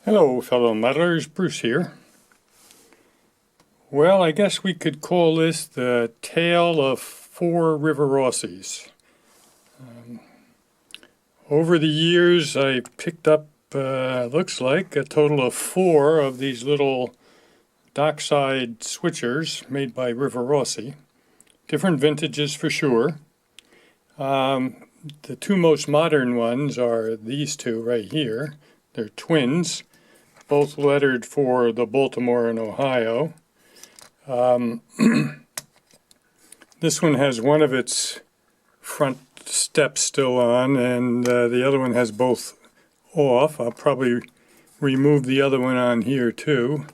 Hello, fellow meddlers, Bruce here. Well, I guess we could call this the tale of four Rivarossis. Over the years, I picked up, looks like, a total of four of these little Dockside Switchers made by Rivarossi. Different vintages for sure. The two most modern ones are these two right here. They're twins, both lettered for the Baltimore and Ohio. This one has one of its front steps still on, and the other one has both off. I'll probably remove the other one on here too.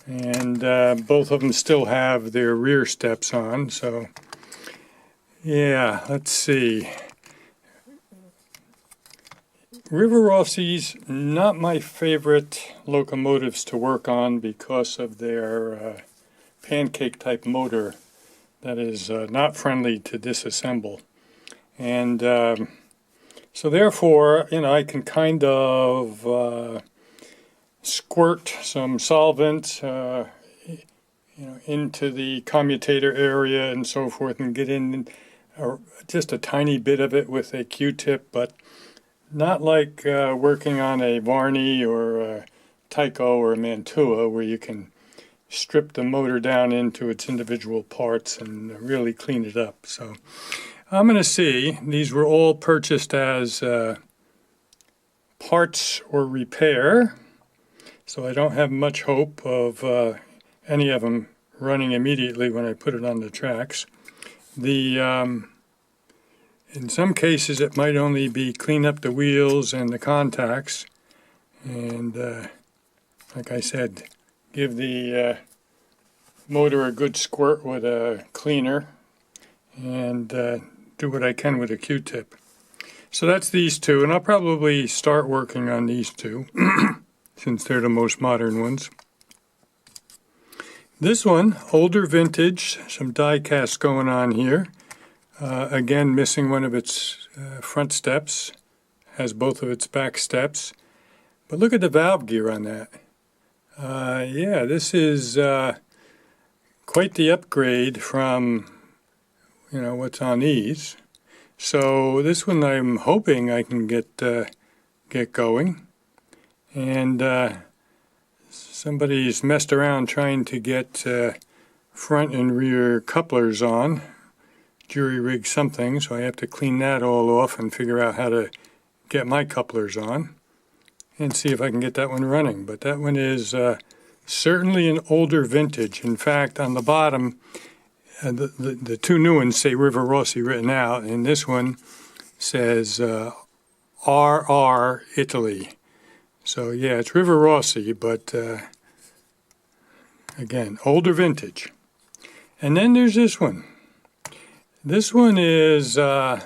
And both of them still have their rear steps on, so yeah, let's see. Rivarossi's not my favorite locomotives to work on because of their pancake type motor that is not friendly to disassemble. And so therefore, I can kind of squirt some solvent into the commutator area and so forth and get in just a tiny bit of it with a Q-tip, but not like working on a Varney or a Tyco or a Mantua where you can strip the motor down into its individual parts and really clean it up. So I'm going to see. These were all purchased as parts or repair, so I don't have much hope of any of them running immediately when I put it on the tracks. In some cases, it might only be clean up the wheels and the contacts, and like I said, give the motor a good squirt with a cleaner, and do what I can with a Q-tip. So that's these two, and I'll probably start working on these two, since they're the most modern ones. This one, older vintage, some die cast going on here. Again, missing one of its front steps, has both of its back steps. But look at the valve gear on that. Yeah, this is quite the upgrade from, what's on these. So this one I'm hoping I can get going. And somebody's messed around trying to get front and rear couplers on. Jury rig something, so I have to clean that all off and figure out how to get my couplers on and see if I can get that one running. But that one is certainly an older vintage. In fact, on the bottom, the two new ones say Rivarossi written out, and this one says RR Italy. So yeah, it's Rivarossi, but again, older vintage. And then there's this one. This one is got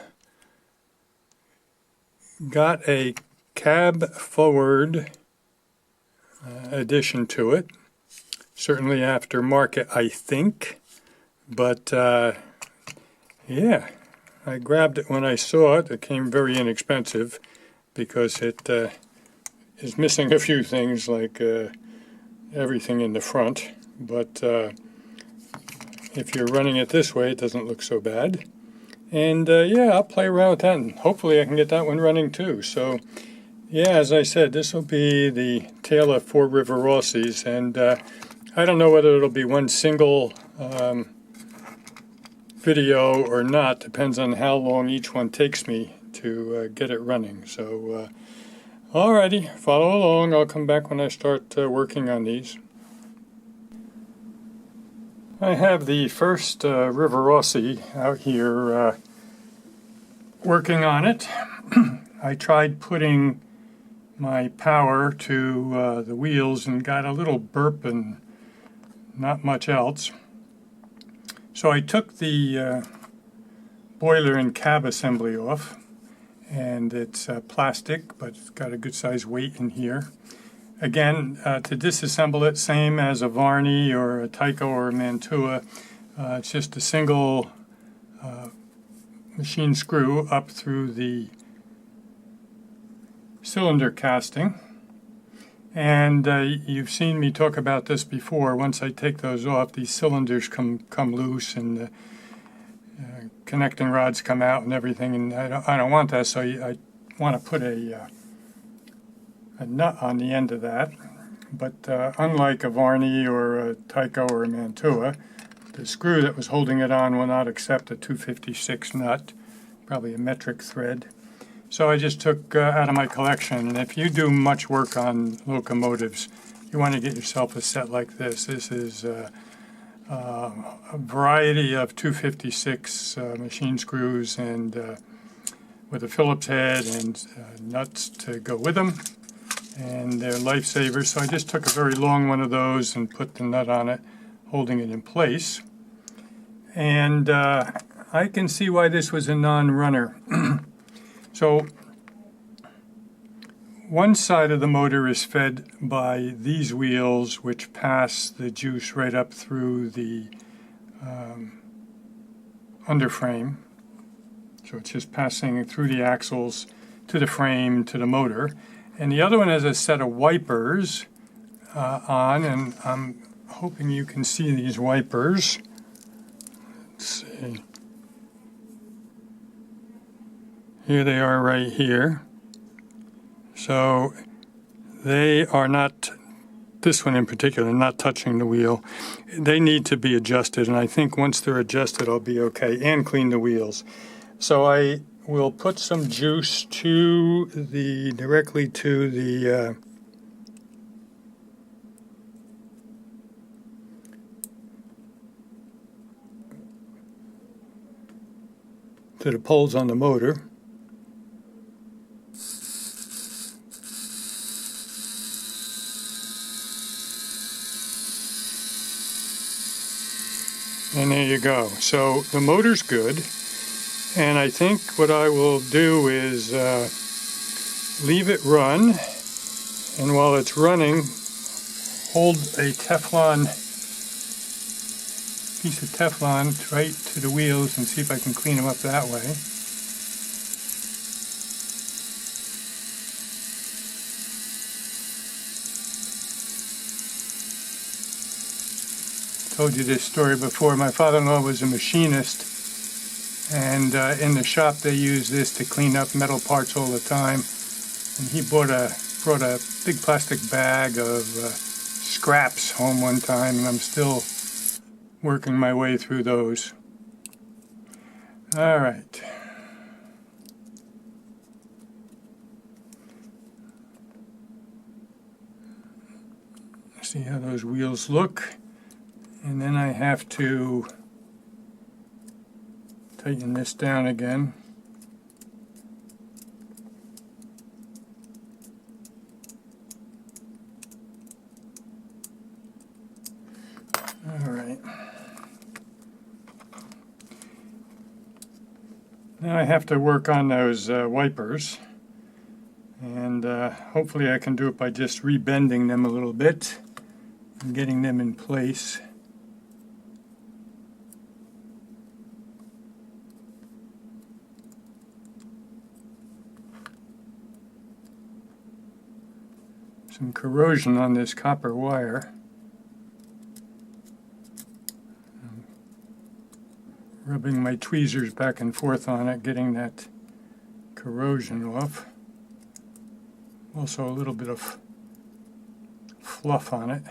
a cab forward addition to it, certainly aftermarket, I think, but yeah, I grabbed it when I saw it. It came very inexpensive because it is missing a few things like everything in the front, but if you're running it this way, it doesn't look so bad. And yeah, I'll play around with that, and hopefully I can get that one running too. So yeah, as I said, this will be the tale of four Rivarossis, and I don't know whether it'll be one single video or not. Depends on how long each one takes me to get it running. So alrighty, follow along. I'll come back when I start working on these. I have the first Rivarossi out here working on it. I tried putting my power to the wheels and got a little burp and not much else. So I took the boiler and cab assembly off, and it's plastic, but it's got a good size weight in here. Again, to disassemble it, same as a Varney or a Tyco or a Mantua. It's just a single machine screw up through the cylinder casting. And you've seen me talk about this before. Once I take those off, these cylinders come loose, and the connecting rods come out and everything. And I don't want that, so I want to put a nut on the end of that. But unlike a Varney or a Tyco or a Mantua, the screw that was holding it on will not accept a 256 nut, probably a metric thread. So I just took out of my collection, and if you do much work on locomotives, you want to get yourself a set like this. This is a variety of 256 machine screws and with a Phillips head and nuts to go with them, and they're lifesavers. So I just took a very long one of those and put the nut on it, holding it in place. And I can see why this was a non-runner. So one side of the motor is fed by these wheels, which pass the juice right up through the underframe. So it's just passing through the axles to the frame to the motor. And the other one has a set of wipers on, and I'm hoping you can see these wipers. Let's see. Here they are right here. So they are not, this one in particular, not touching the wheel. They need to be adjusted, and I think once they're adjusted I'll be okay, and clean the wheels. So I will put some juice directly to the poles on the motor. And there you go. So the motor's good, and I think what I will do is leave it run, and while it's running, hold a piece of Teflon right to the wheels and see if I can clean them up that way. Told you this story before. My father-in-law was a machinist, and in the shop they use this to clean up metal parts all the time. And he brought a big plastic bag of scraps home one time, and I'm still working my way through those. All right. See how those wheels look. And then I have to tighten this down again. All right. Now I have to work on those wipers. And hopefully I can do it by just rebending them a little bit and getting them in place. Some corrosion on this copper wire. I'm rubbing my tweezers back and forth on it, getting that corrosion off. Also a little bit of fluff on it.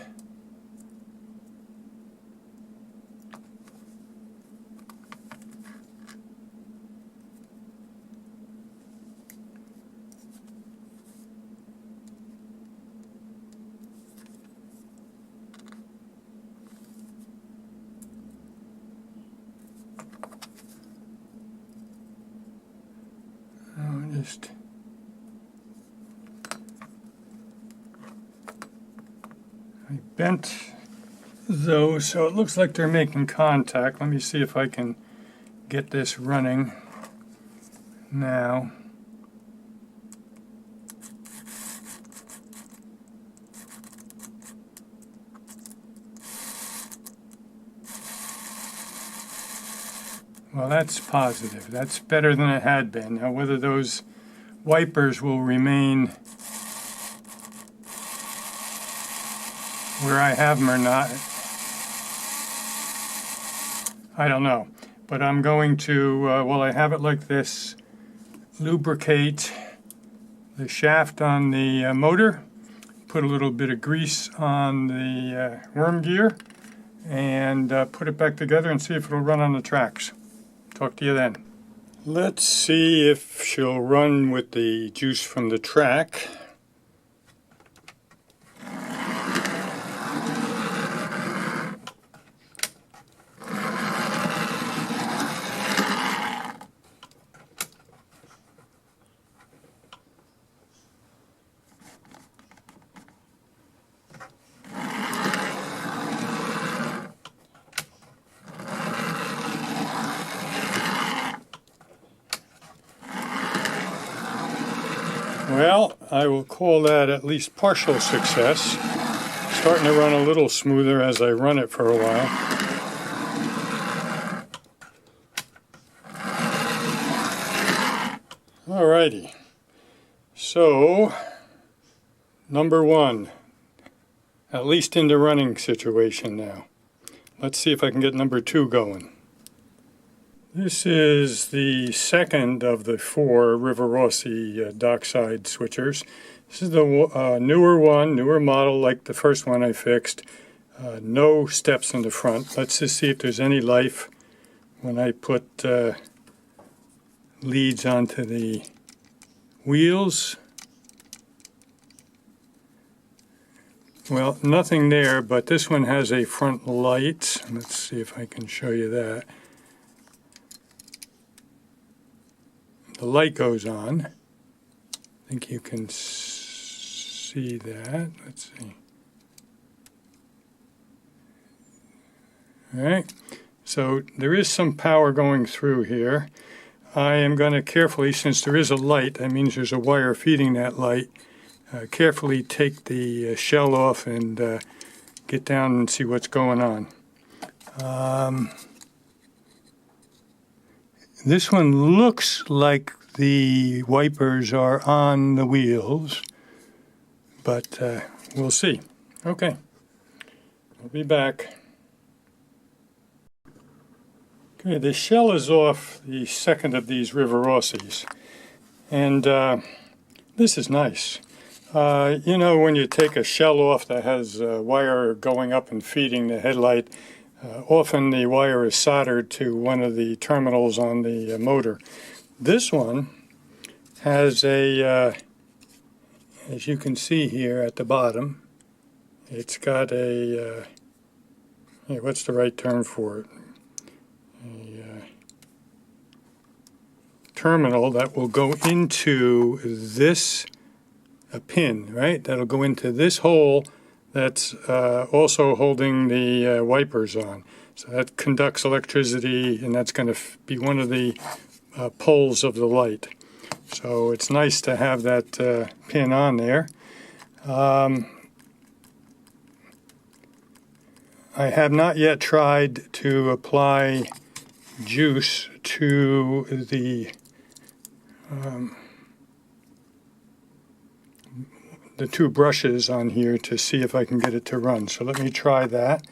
I bent those so it looks like they're making contact. Let me see if I can get this running now. Well, that's positive. That's better than it had been. Now, whether those wipers will remain where I have them or not. I don't know. But I'm going to, while I have it like this, lubricate the shaft on the motor, put a little bit of grease on the worm gear, and put it back together and see if it'll run on the tracks. Talk to you then. Let's see if she'll run with the juice from the track. Well, I will call that at least partial success. Starting to run a little smoother as I run it for a while. Alrighty. So, number one, at least in the running situation now. Let's see if I can get number two going. This is the second of the 4 Rivarossi Dockside Switchers. This is the newer one, newer model like the first one I fixed. No steps in the front. Let's just see if there's any life when I put leads onto the wheels. Well, nothing there, but this one has a front light. Let's see if I can show you that. The light goes on. I think you can see that. Let's see. All right. So there is some power going through here. I am going to carefully, since there is a light, that means there's a wire feeding that light, carefully take the shell off and get down and see what's going on. This one looks like the wipers are on the wheels, but we'll see. Okay, I'll be back. Okay, the shell is off the second of these Rivarossis, and this is nice. You know, when you take a shell off that has a wire going up and feeding the headlight, often the wire is soldered to one of the terminals on the motor. This one has a, as you can see here at the bottom, it's got a, what's the right term for it? A terminal that will go into this, a pin, right? That'll go into this hole that's also holding the wipers on. So that conducts electricity, and that's going to be one of the poles of the light. So it's nice to have that pin on there. I have not yet tried to apply juice to the two brushes on here to see if I can get it to run. So let me try that.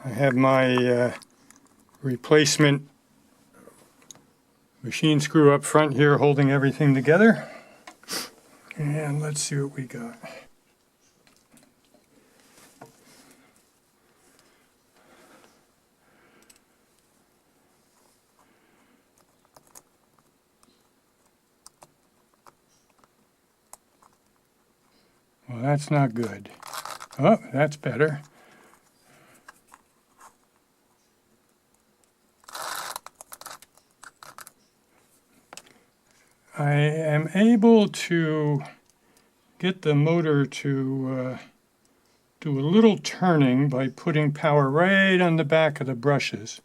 I have my replacement machine screw up front here holding everything together. And let's see what we got. Well, that's not good. Oh, that's better. I am able to get the motor to do a little turning by putting power right on the back of the brushes.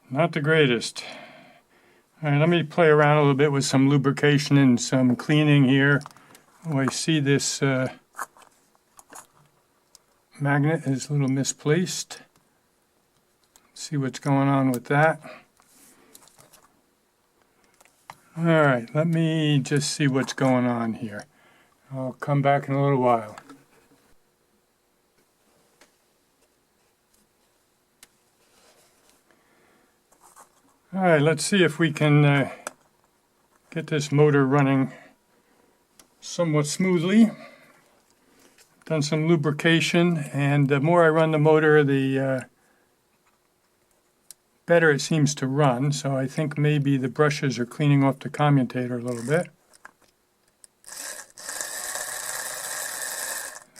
Not the greatest. All right, let me play around a little bit with some lubrication and some cleaning here. Oh, I see this magnet is a little misplaced. See what's going on with that. All right, let me just see what's going on here. I'll come back in a little while. All right, let's see if we can get this motor running somewhat smoothly. Done some lubrication, and the more I run the motor, the better it seems to run. So I think maybe the brushes are cleaning off the commutator a little bit.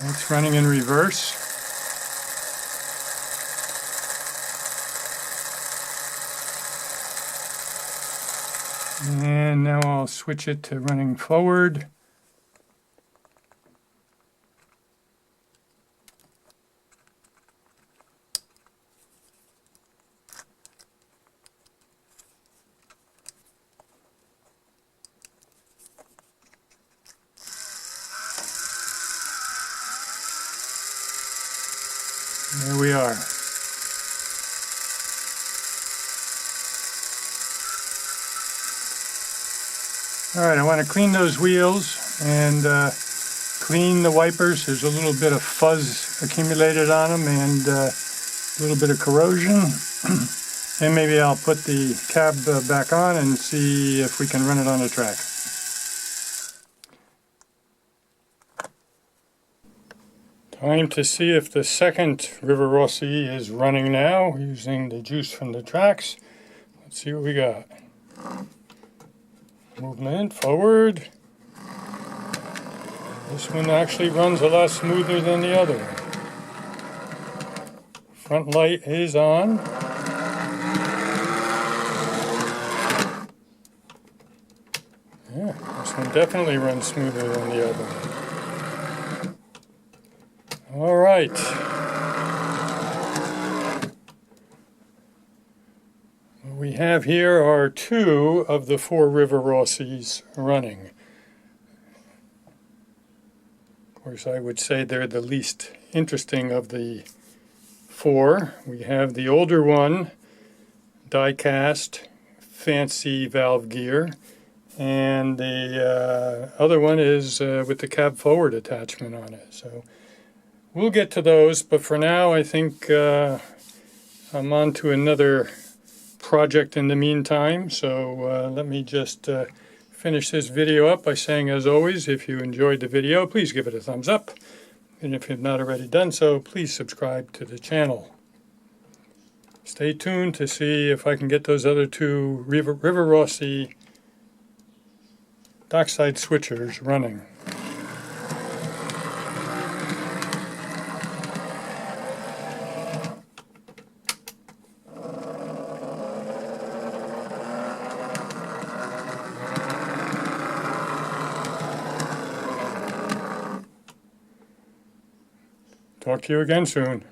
That's running in reverse. And now I'll switch it to running forward. There we are. All right, I want to clean those wheels and clean the wipers. There's a little bit of fuzz accumulated on them and a little bit of corrosion. And maybe I'll put the cab back on and see if we can run it on the track. Time to see if the second Rivarossi is running now, using the juice from the tracks. Let's see what we got. Movement forward. This one actually runs a lot smoother than the other one. Front light is on. Yeah, this one definitely runs smoother than the other one. All right. What we have here are 2 of the 4 Rivarossis running. Of course, I would say they're the least interesting of the 4. We have the older one, die-cast, fancy valve gear, and the other one is with the cab forward attachment on it. So we'll get to those, but for now I think I'm on to another project in the meantime. So let me just finish this video up by saying, as always, if you enjoyed the video, please give it a thumbs up. And if you've not already done so, please subscribe to the channel. Stay tuned to see if I can get those other 2 Rivarossi Dockside Switchers running. Talk to you again soon.